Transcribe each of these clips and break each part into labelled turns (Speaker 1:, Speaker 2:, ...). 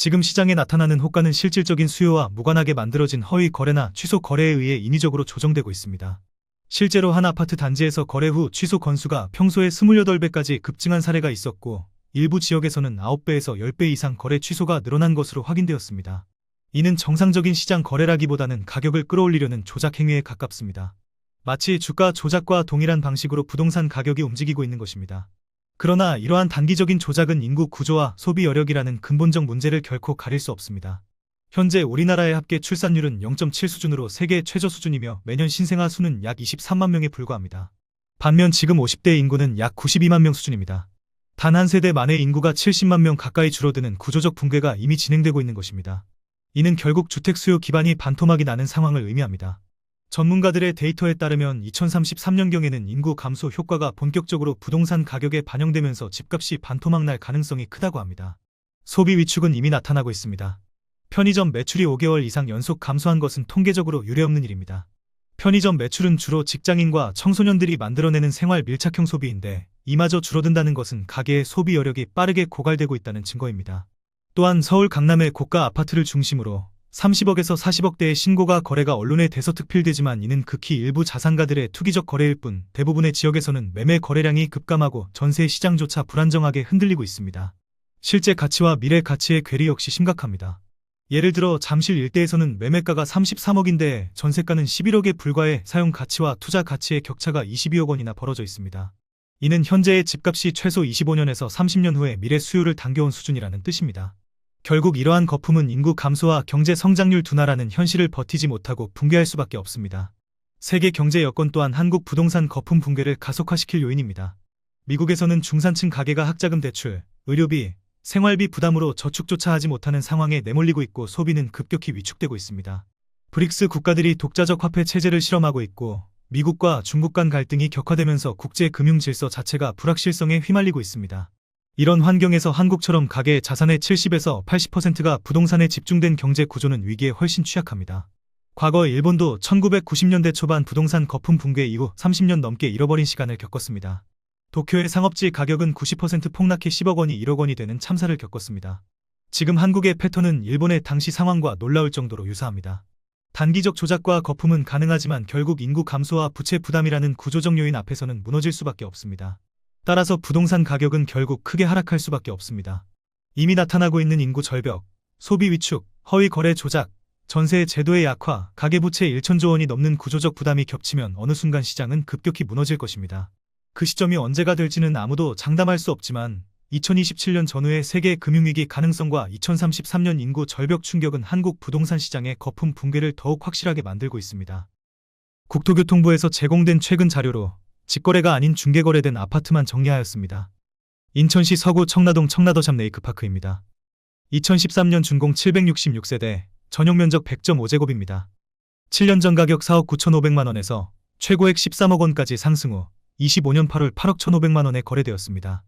Speaker 1: 지금 시장에 나타나는 호가는 실질적인 수요와 무관하게 만들어진 허위 거래나 취소 거래에 의해 인위적으로 조정되고 있습니다. 실제로 한 아파트 단지에서 거래 후 취소 건수가 평소의 28배까지 급증한 사례가 있었고, 일부 지역에서는 9배에서 10배 이상 거래 취소가 늘어난 것으로 확인되었습니다. 이는 정상적인 시장 거래라기보다는 가격을 끌어올리려는 조작 행위에 가깝습니다. 마치 주가 조작과 동일한 방식으로 부동산 가격이 움직이고 있는 것입니다. 그러나 이러한 단기적인 조작은 인구 구조와 소비 여력이라는 근본적 문제를 결코 가릴 수 없습니다. 현재 우리나라의 합계 출산율은 0.7 수준으로 세계 최저 수준이며 매년 신생아 수는 약 23만 명에 불과합니다. 반면 지금 50대 인구는 약 92만 명 수준입니다. 단 한 세대 만의 인구가 70만 명 가까이 줄어드는 구조적 붕괴가 이미 진행되고 있는 것입니다. 이는 결국 주택 수요 기반이 반토막이 나는 상황을 의미합니다. 전문가들의 데이터에 따르면 2033년경에는 인구 감소 효과가 본격적으로 부동산 가격에 반영되면서 집값이 반토막 날 가능성이 크다고 합니다. 소비 위축은 이미 나타나고 있습니다. 편의점 매출이 5개월 이상 연속 감소한 것은 통계적으로 유례없는 일입니다. 편의점 매출은 주로 직장인과 청소년들이 만들어내는 생활 밀착형 소비인데, 이마저 줄어든다는 것은 가계의 소비 여력이 빠르게 고갈되고 있다는 증거입니다. 또한 서울 강남의 고가 아파트를 중심으로 30억에서 40억대의 신고가 거래가 언론에 대서특필되지만 이는 극히 일부 자산가들의 투기적 거래일 뿐, 대부분의 지역에서는 매매 거래량이 급감하고 전세 시장조차 불안정하게 흔들리고 있습니다. 실제 가치와 미래 가치의 괴리 역시 심각합니다. 예를 들어 잠실 일대에서는 매매가가 33억인데 전세가는 11억에 불과해 사용 가치와 투자 가치의 격차가 22억 원이나 벌어져 있습니다. 이는 현재의 집값이 최소 25년에서 30년 후에 미래 수요를 당겨온 수준이라는 뜻입니다. 결국 이러한 거품은 인구 감소와 경제 성장률 둔화라는 현실을 버티지 못하고 붕괴할 수밖에 없습니다. 세계 경제 여건 또한 한국 부동산 거품 붕괴를 가속화시킬 요인입니다. 미국에서는 중산층 가계가 학자금 대출, 의료비, 생활비 부담으로 저축조차 하지 못하는 상황에 내몰리고 있고 소비는 급격히 위축되고 있습니다. 브릭스 국가들이 독자적 화폐 체제를 실험하고 있고, 미국과 중국 간 갈등이 격화되면서 국제 금융 질서 자체가 불확실성에 휘말리고 있습니다. 이런 환경에서 한국처럼 가계 자산의 70에서 80%가 부동산에 집중된 경제 구조는 위기에 훨씬 취약합니다. 과거 일본도 1990년대 초반 부동산 거품 붕괴 이후 30년 넘게 잃어버린 시간을 겪었습니다. 도쿄의 상업지 가격은 90% 폭락해 10억 원이 1억 원이 되는 참사를 겪었습니다. 지금 한국의 패턴은 일본의 당시 상황과 놀라울 정도로 유사합니다. 단기적 조작과 거품은 가능하지만 결국 인구 감소와 부채 부담이라는 구조적 요인 앞에서는 무너질 수밖에 없습니다. 따라서 부동산 가격은 결국 크게 하락할 수밖에 없습니다. 이미 나타나고 있는 인구 절벽, 소비 위축, 허위 거래 조작, 전세 제도의 약화, 가계부채 1천조 원이 넘는 구조적 부담이 겹치면 어느 순간 시장은 급격히 무너질 것입니다. 그 시점이 언제가 될지는 아무도 장담할 수 없지만 2027년 전후의 세계 금융위기 가능성과 2033년 인구 절벽 충격은 한국 부동산 시장의 거품 붕괴를 더욱 확실하게 만들고 있습니다. 국토교통부에서 제공된 최근 자료로 직거래가 아닌 중개거래된 아파트만 정리하였습니다. 인천시 서구 청라동 청라더샵 레이크파크입니다. 2013년 준공 766세대, 전용면적 100.5제곱입니다. 7년 전 가격 4억 9,500만원에서 최고액 13억 원까지 상승 후 25년 8월 8억 1,500만원에 거래되었습니다.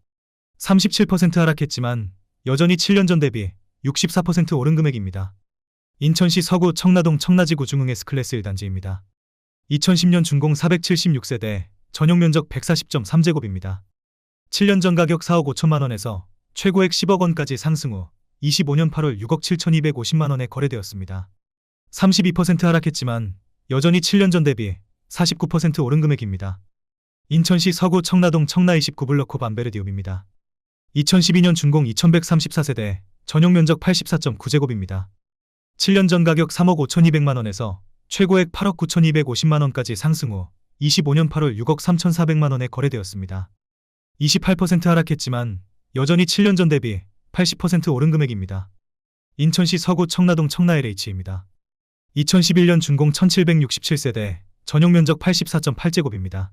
Speaker 1: 37% 하락했지만 여전히 7년 전 대비 64% 오른 금액입니다. 인천시 서구 청라동 청라지구 중흥 S클래스 1단지입니다. 2010년 준공 476세대, 전용면적 140.3제곱입니다. 7년 전 가격 4억 5천만원에서 최고액 10억 원까지 상승 후 25년 8월 6억 7,250만원에 거래되었습니다. 32% 하락했지만 여전히 7년 전 대비 49% 오른 금액입니다. 인천시 서구 청라동 청라 29블럭 홉 암베르디움입니다. 2012년 준공 2134세대, 전용면적 84.9제곱입니다. 7년 전 가격 3억 5,200만원에서 최고액 8억 9,250만원까지 상승 후 25년 8월 6억 3,400만원에 거래되었습니다. 28% 하락했지만 여전히 7년 전 대비 80% 오른 금액입니다. 인천시 서구 청라동 청라 LH입니다. 2011년 준공 1767세대, 전용면적 84.8제곱입니다.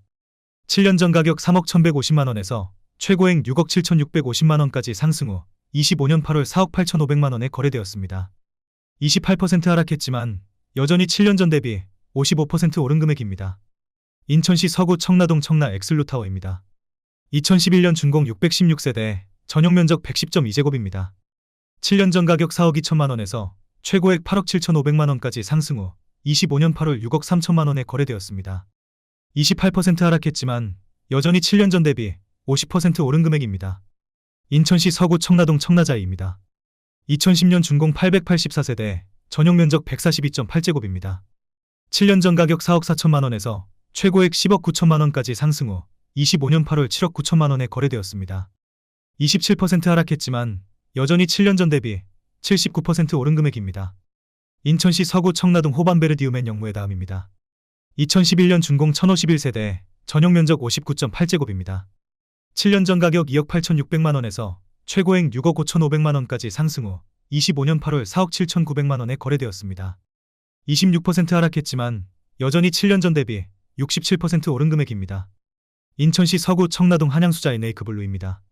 Speaker 1: 7년 전 가격 3억 1150만원에서 최고액 6억 7650만원까지 상승 후 25년 8월 4억 8500만원에 거래되었습니다. 28% 하락했지만 여전히 7년 전 대비 55% 오른 금액입니다. 인천시 서구 청라동 청라 엑슬루타워입니다. 2011년 준공 616세대, 전용면적 110.2제곱입니다. 7년 전 가격 4억 2천만원에서 최고액 8억 7500만원까지 상승 후 25년 8월 6억 3천만원에 거래되었습니다. 28% 하락했지만 여전히 7년 전 대비 50% 오른 금액입니다. 인천시 서구 청라동 청라자이입니다. 2010년 준공 884세대, 전용 면적 142.8제곱입니다. 7년 전 가격 4억 4천만 원에서 최고액 10억 9천만 원까지 상승 후 25년 8월 7억 9천만 원에 거래되었습니다. 27% 하락했지만 여전히 7년 전 대비 79% 오른 금액입니다. 인천시 서구 청라동 호반베르디우멘 영무의 다음입니다. 2011년 준공 1051세대, 전용 면적 59.8제곱입니다. 7년 전 가격 2억 8,600만 원에서 최고액 6억 5,500만 원까지 상승 후 25년 8월 4억 7,900만 원에 거래되었습니다. 26% 하락했지만 여전히 7년 전 대비 67% 오른 금액입니다. 인천시 서구 청라동 한양수자 NA급블루입니다.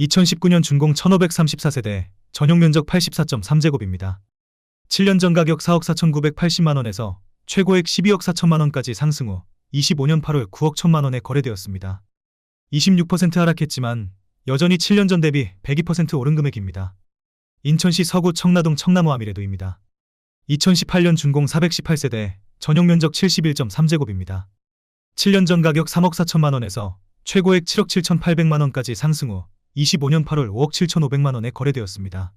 Speaker 1: 2019년 준공 1534세대, 전용 면적 84.3제곱입니다. 7년 전 가격 4억 4,980만 원에서 최고액 12억 4천만 원까지 상승 후 25년 8월 9억 1천만 원에 거래되었습니다. 26% 하락했지만 여전히 7년 전 대비 102% 오른 금액입니다. 인천시 서구 청라동 청나무 아미레도입니다. 2018년 준공 418세대, 전용 면적 71.3제곱입니다. 7년 전 가격 3억 4천만 원에서 최고액 7억 7,800만 원까지 상승 후 25년 8월 5억 7,500만 원에 거래되었습니다.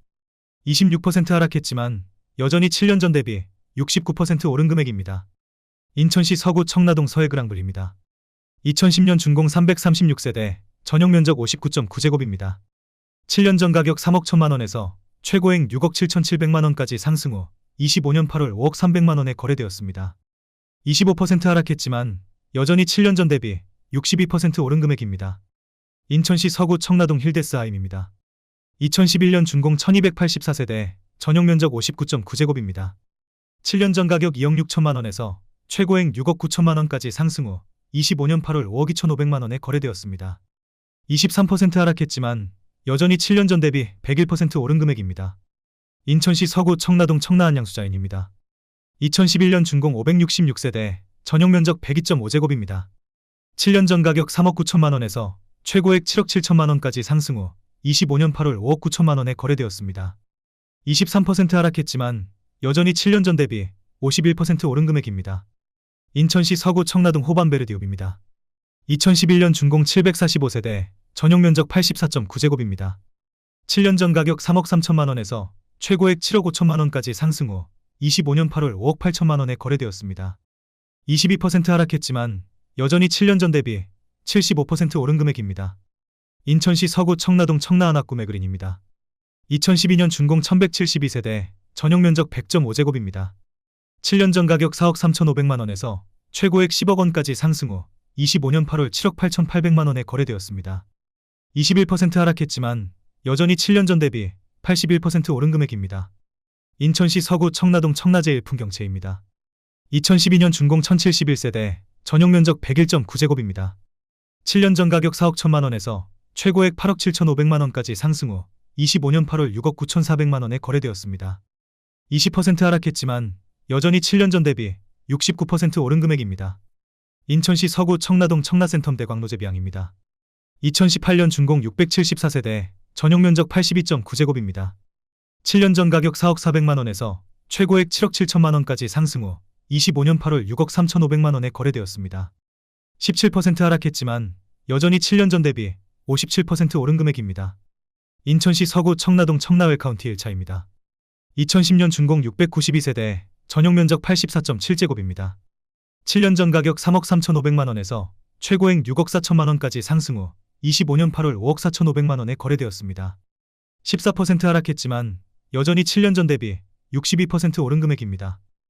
Speaker 1: 26% 하락했지만 여전히 7년 전 대비 69% 오른 금액입니다. 인천시 서구 청라동 서해그랑블입니다. 2010년 준공 336세대, 전용 면적 59.9제곱입니다. 7년 전 가격 3억 1천만 원에서 최고액 6억 7,700만 원까지 상승 후 25년 8월 5억 300만 원에 거래되었습니다. 25% 하락했지만 여전히 7년 전 대비 62% 오른 금액입니다. 인천시 서구 청라동 힐데스하임입니다. 2011년 준공 1284세대, 전용 면적 59.9제곱입니다. 7년 전 가격 2억 6천만 원에서 최고액 6억 9천만 원까지 상승 후 25년 8월 5억 2,500만 원에 거래되었습니다. 23% 하락했지만 여전히 7년 전 대비 101% 오른 금액입니다. 인천시 서구 청라동 청라한양수자인입니다. 2011년 준공 566세대, 전용 면적 102.5제곱입니다. 7년 전 가격 3억 9천만 원에서 최고액 7억 7천만 원까지 상승 후 25년 8월 5억 9천만 원에 거래되었습니다. 23% 하락했지만 여전히 7년 전 대비 51% 오른 금액입니다. 인천시 서구 청라동 호반베르디옵입니다. 2011년 준공 745세대, 전용 면적 84.9제곱입니다. 7년 전 가격 3억 3천만 원에서 최고액 7억 5천만 원까지 상승 후 25년 8월 5억 8천만 원에 거래되었습니다. 22% 하락했지만 여전히 7년 전 대비 75% 오른 금액입니다. 인천시 서구 청라동 청라한악구매 그린입니다. 2012년 준공 1172세대, 전용 면적 100.5제곱입니다. 7년 전 가격 4억 3,500만 원에서 최고액 10억 원까지 상승 후 25년 8월 7억 8,800만 원에 거래되었습니다. 21% 하락했지만 여전히 7년 전 대비 81% 오른 금액입니다. 인천시 서구 청라동 청라제일풍경채입니다. 2012년 준공 1071세대, 전용 면적 101.9제곱입니다. 7년 전 가격 4억 1천만 원에서 최고액 8억 7,500만 원까지 상승 후 25년 8월 6억 9,400만 원에 거래되었습니다. 20% 하락했지만 여전히 7년 전 대비 69% 오른 금액입니다. 인천시 서구 청라동 청라센텀 광로제비양입니다. 2018년 준공 674세대, 전용 면적 82.9제곱입니다. 7년 전 가격 4억 400만 원에서 최고액 7억 7천만 원까지 상승 후 25년 8월 6억 3,500만 원에 거래되었습니다. 17% 하락했지만 여전히 7년 전 대비 57% 오른 금액입니다. 인천시 서구 청라동 청라웰카운티 1차입니다. 2010년 준공 692세대, 전용 면적 84.7제곱입니다. 7년 전 가격 3억 3,500만 원에서 최고액 6억 4천만 원까지 상승 후 25년 8월 5억 4,500만 원에 거래되었습니다. 14% 하락했지만 여전히 7년 전 대비 62% 오른 금액입니다.